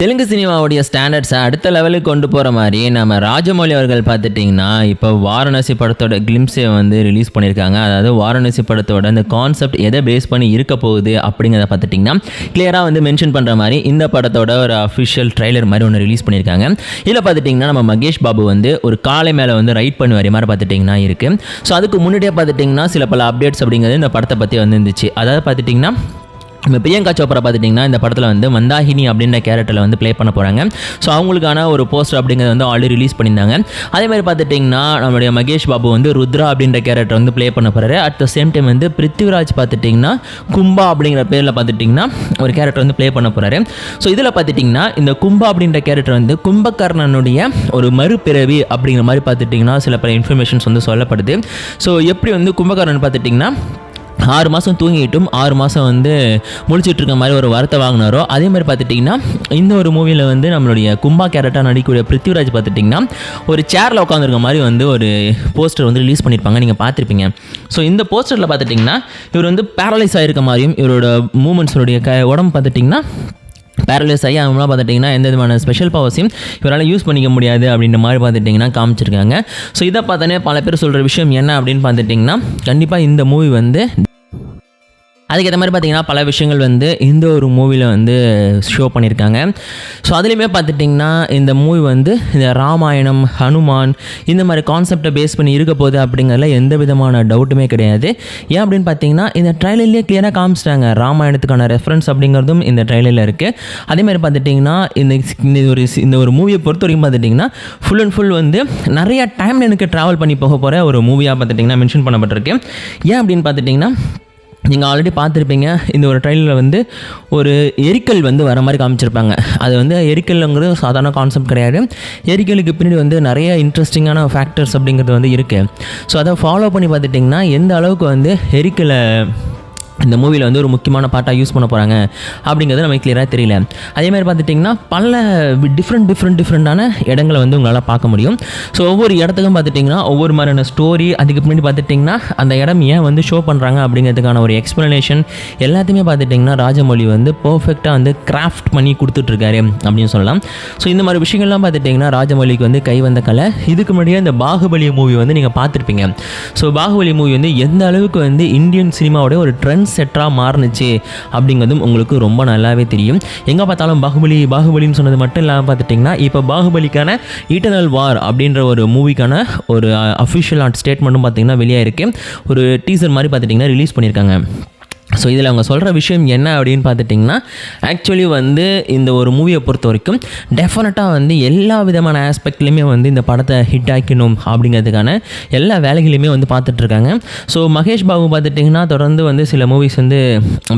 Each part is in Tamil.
தெலுங்கு சினிமாவுடைய ஸ்டாண்டர்ட்ஸை அடுத்த லெவலுக்கு கொண்டு போகிற மாதிரி நம்ம ராஜமௌலி அவர்கள் பார்த்துட்டிங்கன்னா இப்போ வாரணாசி படத்தோட கிளிம்ஸை வந்து ரிலீஸ் பண்ணியிருக்காங்க. அதாவது வாரணாசி படத்தோட அந்த கான்செப்ட் எதை பேஸ் பண்ணி இருக்க போகுது அப்படிங்கிறத பார்த்துட்டிங்கன்னா கிளியராக வந்து மென்ஷன் பண்ணுற மாதிரி இந்த படத்தோட ஒரு அஃபிஷியல் ட்ரைலர் மாதிரி ஒன்று ரிலீஸ் பண்ணியிருக்காங்க. இதில் பார்த்துட்டிங்கன்னா நம்ம மகேஷ் பாபு வந்து ஒரு காலை மேலே வந்து ரைட் பண்ணி வர மாதிரி பார்த்துட்டிங்கன்னா இருக்குது. ஸோ அதுக்கு முன்னாடியே பார்த்துட்டிங்கன்னா சில பல அப்டேட்ஸ் அப்படிங்கிறது இந்த படத்தை பற்றி வந்து இருந்துச்சு. அதாவது பார்த்துட்டிங்கன்னா நம்ம பிரியங்கா சோப்ரா பார்த்துட்டிங்கன்னா இந்த படத்தில் வந்து மந்தாகினி அப்படின்ற கேரக்டரில் வந்து ப்ளே பண்ண போகிறாங்க. ஸோ அவங்களுக்கான ஒரு போஸ்டர் அப்படிங்கிறது வந்து ஆல்ரெடி ரிலீஸ் பண்ணியிருந்தாங்க. அதேமாதிரி பார்த்துட்டிங்கன்னா நம்மளுடைய மகேஷ் பாபு வந்து ருத்ரா அப்படின்ற கேரக்டர் வந்து ப்ளே பண்ண போகிறாரு. அட் த சேம் டைம் வந்து பிருத்திவிராஜ் பார்த்துட்டிங்கன்னா கும்பா அப்படிங்கிற பேரில் பார்த்துட்டிங்கன்னா ஒரு கேரக்டர் வந்து ப்ளே பண்ண போகிறாரு. ஸோ இதில் பார்த்துட்டிங்கன்னா இந்த கும்பா அப்படின்ற கேரக்டர் வந்து கும்பகர்ணனுடைய ஒரு மறுபிறவி அப்படிங்கிற மாதிரி பார்த்துட்டிங்கன்னா சில பல இன்ஃபர்மேஷன்ஸ் வந்து சொல்லப்படுது. ஸோ எப்படி வந்து கும்பகர்ணன் பார்த்துட்டிங்கன்னா 6 மாதம் தூங்கிட்டும் 6 மாதம் வந்து முழிச்சிட்டு இருக்க மாதிரி ஒரு வார்த்தை வாங்கினாரோ அதே மாதிரி பார்த்துட்டிங்கன்னா இந்த ஒரு மூவியில் வந்து நம்மளுடைய கும்பா கேரக்டராக நடிக்கக்கூடிய பிருத்திவிராஜ் பார்த்துட்டிங்கன்னா ஒரு சேரில் உட்காந்துருக்க மாதிரி வந்து ஒரு போஸ்டர் வந்து ரிலீஸ் பண்ணியிருப்பாங்க, நீங்கள் பார்த்துருப்பீங்க. ஸோ இந்த போஸ்டரில் பார்த்துட்டிங்கன்னா இவர் வந்து பேரலைஸ் ஆகிருக்க மாதிரியும் இவரோட மூமெண்ட்ஸோடைய உடம்பு பார்த்துட்டிங்கன்னா பேரலைஸ் ஆகி அவங்களாம் பார்த்துட்டிங்கன்னா எந்த விதமான ஸ்பெஷல் பவர்ஸையும் இவரால் யூஸ் பண்ணிக்க முடியாது அப்படின்ற மாதிரி பார்த்துட்டிங்கன்னா காமிச்சிருக்காங்க. ஸோ இதை பார்த்தோன்னே பல பேர் சொல்கிற விஷயம் என்ன அப்படின்னு பார்த்துட்டிங்கன்னா கண்டிப்பாக இந்த மூவி வந்து அதுக்கேற்ற மாதிரி பார்த்திங்கன்னா பல விஷயங்கள் வந்து இந்த ஒரு மூவியில் வந்து ஷோ பண்ணியிருக்காங்க. ஸோ அதுலேயுமே பார்த்துட்டிங்கன்னா இந்த மூவி வந்து இந்த ராமாயணம், ஹனுமான் இந்த மாதிரி கான்செப்டை பேஸ் பண்ணி இருக்க போகுது அப்படிங்கிறதுல எந்த விதமான டவுட்டுமே கிடையாது. ஏன் அப்படின்னு பார்த்தீங்கன்னா இந்த ட்ரைலர்லேயே கிளியராக காமிச்சிட்டாங்க. ராமாயணத்துக்கான ரெஃபரன்ஸ் அப்படிங்கிறதும் இந்த ட்ரைலரில் இருக்குது. அதேமாதிரி பார்த்துட்டிங்கன்னா இந்த ஒரு மூவியை பொறுத்த வரைக்கும் பார்த்துட்டிங்கன்னா ஃபுல் அண்ட் ஃபுல் வந்து நிறையா டைம் எனக்கு ட்ராவல் பண்ணி போக போகிற ஒரு மூவியாக பார்த்துட்டிங்கன்னா மென்ஷன் பண்ணப்பட்டிருக்கு. ஏன் அப்படின்னு பார்த்துட்டிங்கன்னா நீங்கள் ஆல்ரெடி பார்த்துருப்பீங்க இந்த ஒரு ட்ரைலரில் வந்து ஒரு எரிக்கல் வந்து வர மாதிரி காமிச்சிருப்பாங்க. அது வந்து எரிக்கல்ங்கிறது சாதாரண கான்செப்ட் கிடையாது. எரிக்கலுக்கு பின்னாடி வந்து நிறைய இன்ட்ரெஸ்டிங்கான ஃபேக்டர்ஸ் அப்படிங்கிறது வந்து இருக்குது. ஸோ அதை ஃபாலோ பண்ணி பார்த்துட்டிங்கன்னா எந்த அளவுக்கு வந்து எரிக்கலை இந்த மூவியில் வந்து ஒரு முக்கியமான பார்ட்டாக யூஸ் பண்ண போகிறாங்க அப்படிங்கிறது நமக்கு கிளியராக தெரியல. அதேமாதிரி பார்த்துட்டிங்கன்னா பல டிஃப்ரெண்ட்டான இடங்களை வந்து உங்களால் பார்க்க முடியும். ஸோ ஒவ்வொரு இடத்துக்கும் பார்த்துட்டிங்கன்னா ஒவ்வொரு மாதிரியான ஸ்டோரி, அதுக்கு பின்னாடி பார்த்துட்டிங்கன்னா அந்த இடம் ஏன் வந்து ஷோ பண்ணுறாங்க அப்படிங்கிறதுக்கான ஒரு எக்ஸ்ப்ளனேஷன் எல்லாத்தையுமே பார்த்துட்டிங்கன்னா ராஜமௌலி வந்து பர்ஃபெக்டாக வந்து கிராஃப்ட் பண்ணி கொடுத்துட்ருக்காரு அப்படின்னு சொல்லலாம். ஸோ இந்த மாதிரி விஷயங்கள்லாம் பார்த்துட்டிங்கன்னா ராஜமௌலிக்கு வந்து கை வந்த கலை. இதுக்கு முன்னாடியே இந்த பாகுபலி மூவி வந்து நீங்கள் பார்த்துருப்பீங்க. ஸோ பாகுபலி மூவி வந்து எந்த அளவுக்கு வந்து இந்தியன் சினிமாவோட ஒரு ட்ரெண்ட் செட்டராக மாறுனுச்சு அப்படிங்கிறதும் உங்களுக்கு ரொம்ப நல்லாவே தெரியும். எங்கே பார்த்தாலும் பாகுபலின்னு சொன்னது மட்டும் இல்லாமல் பார்த்துட்டிங்கன்னா இப்போ பாகுபலிக்கான இட்டர்னல் வார் அப்படின்ற ஒரு மூவிக்கான ஒரு அஃபிஷியல் ஸ்டேட்மெண்ட்டும் பார்த்திங்கன்னா வெளியாக இருக்குது. ஒரு டீசர் மாதிரி பார்த்துட்டிங்கன்னா ரிலீஸ் பண்ணியிருக்காங்க. ஸோ இதில் அவங்க சொல்கிற விஷயம் என்ன அப்படின்னு பார்த்துட்டிங்கன்னா ஆக்சுவலி வந்து இந்த ஒரு மூவியை பொறுத்த வரைக்கும் டெஃபினட்டாக வந்து எல்லா விதமான ஆஸ்பெக்ட்லேயுமே வந்து இந்த படத்தை ஹிட் ஆக்கணும் அப்படிங்கிறதுக்கான எல்லா வேலைகளையுமே வந்து பார்த்துட்ருக்காங்க. ஸோ மகேஷ் பாபு பார்த்துட்டிங்கன்னா தொடர்ந்து வந்து சில மூவிஸ் வந்து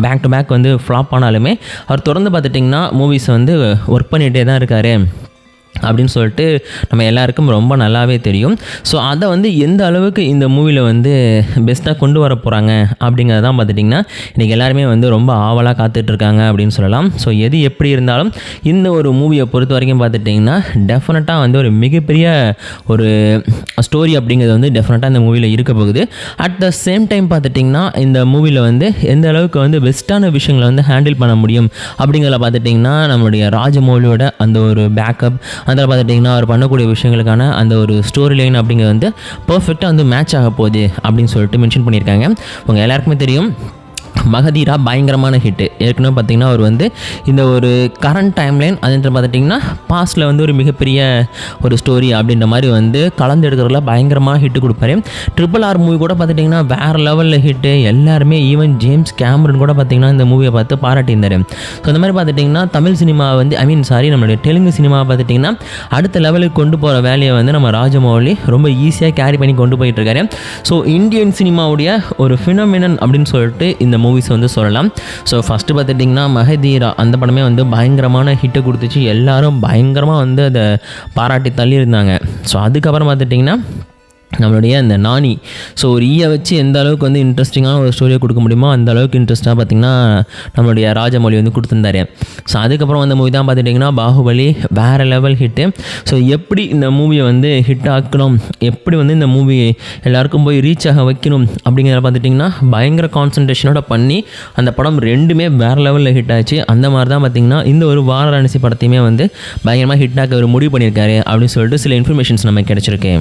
பேக் டு பேக் வந்து ஃப்ளாப் ஆனாலுமே அவர் தொடர்ந்து பார்த்துட்டிங்கன்னா மூவிஸ் வந்து ஒர்க் பண்ணிகிட்டே தான் இருக்கார் அப்படின்னு சொல்லிட்டு நம்ம எல்லாருக்கும் ரொம்ப நல்லாவே தெரியும். ஸோ அதை வந்து எந்த அளவுக்கு இந்த மூவியில் வந்து பெஸ்ட்டாக கொண்டு வர போகிறாங்க அப்படிங்கிறது தான் பார்த்துட்டிங்கன்னா இன்றைக்கி எல்லாருமே வந்து ரொம்ப ஆவலாக காத்துட்ருக்காங்க அப்படின்னு சொல்லலாம். ஸோ எது எப்படி இருந்தாலும் இந்த ஒரு மூவியை பொறுத்த வரைக்கும் பார்த்துட்டிங்கன்னா டெஃபினட்டாக வந்து ஒரு மிகப்பெரிய ஒரு ஸ்டோரி அப்படிங்கிறது வந்து டெஃபினட்டாக இந்த மூவியில் இருக்க போகுது. அட் த சேம் டைம் பார்த்துட்டிங்கன்னா இந்த மூவியில் வந்து எந்த அளவுக்கு வந்து பெஸ்ட்டான விஷயங்களை வந்து ஹேண்டில் பண்ண முடியும் அப்படிங்கிறத பார்த்துட்டிங்கன்னா நம்மளுடைய ராஜமௌலியோட அந்த ஒரு பேக்கப் அதில் பார்த்துட்டிங்கன்னா அவர் பண்ணக்கூடிய விஷயங்களுக்கான அந்த ஒரு ஸ்டோரி லைன் அப்படிங்கிறது வந்து பர்ஃபெக்டாக வந்து மேட்ச் ஆக போகுது அப்படின்னு சொல்லிட்டு மென்ஷன் பண்ணியிருக்காங்க. உங்கள் எல்லாருக்குமே தெரியும் மகதீரா பயங்கரமான ஹிட்டு. ஏற்கனவே பார்த்திங்கன்னா அவர் வந்து இந்த ஒரு கரண்ட் டைம்லைன் அதுன்ற பார்த்துட்டிங்கன்னா பாஸ்ட்டில் வந்து ஒரு மிகப்பெரிய ஒரு ஸ்டோரி அப்படின்ற மாதிரி வந்து கலந்து எடுக்கிறதுல பயங்கரமாக ஹிட்டு கொடுப்பாரு. RRR மூவி கூட பார்த்துட்டிங்கன்னா வேறு லெவலில் ஹிட்டு. எல்லாருமே ஈவன் ஜேம்ஸ் கேமரன் கூட பார்த்திங்கன்னா இந்த மூவியை பார்த்து பாராட்டியிருந்தார். ஸோ இந்த மாதிரி பார்த்துட்டிங்கன்னா தமிழ் சினிமா வந்து நம்மளுடைய தெலுங்கு சினிமா பார்த்துட்டிங்கன்னா அடுத்த லெவலுக்கு கொண்டு போகிற வேலையை வந்து நம்ம ராஜமௌலி ரொம்ப ஈஸியாக கேரி பண்ணி கொண்டு போயிட்டுருக்காரு. ஸோ இந்தியன் சினிமாவுடைய ஒரு ஃபினோமினன் அப்படின்னு சொல்லிட்டு இந்த மூவிஸ் வந்து சொல்லலாம். ஸோ ஃபஸ்ட்டு பார்த்துட்டிங்கன்னா மகதீரா அந்த படமே வந்து பயங்கரமான ஹிட்டை கொடுத்துச்சு. எல்லாரும் பயங்கரமாக வந்து அதை பாராட்டி தள்ளியிருந்தாங்க. ஸோ அதுக்கப்புறம் பார்த்துட்டிங்கன்னா நம்மளுடைய அந்த நானி. ஸோ ஒரு ஈயை வச்சு எந்த அளவுக்கு வந்து இன்ட்ரெஸ்டிங்கான ஒரு ஸ்டோரியை கொடுக்க முடியுமோ அந்த அளவுக்கு இன்ட்ரெஸ்ட்டாக பார்த்திங்கன்னா நம்மளுடைய ராஜமௌழி வந்து கொடுத்துருந்தாரு. ஸோ அதுக்கப்புறம் வந்த மூவி தான் பார்த்துட்டிங்கன்னா பாகுபலி, வேறு லெவல் ஹிட்டு. ஸோ எப்படி இந்த மூவியை வந்து ஹிட் ஆக்கணும், எப்படி வந்து இந்த மூவி எல்லாருக்கும் போய் ரீச் ஆக வைக்கணும் அப்படிங்கிறத பார்த்துட்டிங்கன்னா பயங்கர கான்சன்ட்ரேஷனோட பண்ணி அந்த படம் ரெண்டுமே வேறு லெவலில் ஹிட் ஆச்சு. அந்த மாதிரி தான் பார்த்திங்கன்னா இந்த ஒரு வாரணாசி படத்தையுமே வந்து பயங்கரமாக ஹிட் ஆக்க ஒரு முடிவு பண்ணியிருக்காரு அப்படின்னு சொல்லிட்டு சில இன்ஃபர்மேஷன்ஸ் நமக்கு கிடச்சிருக்கு.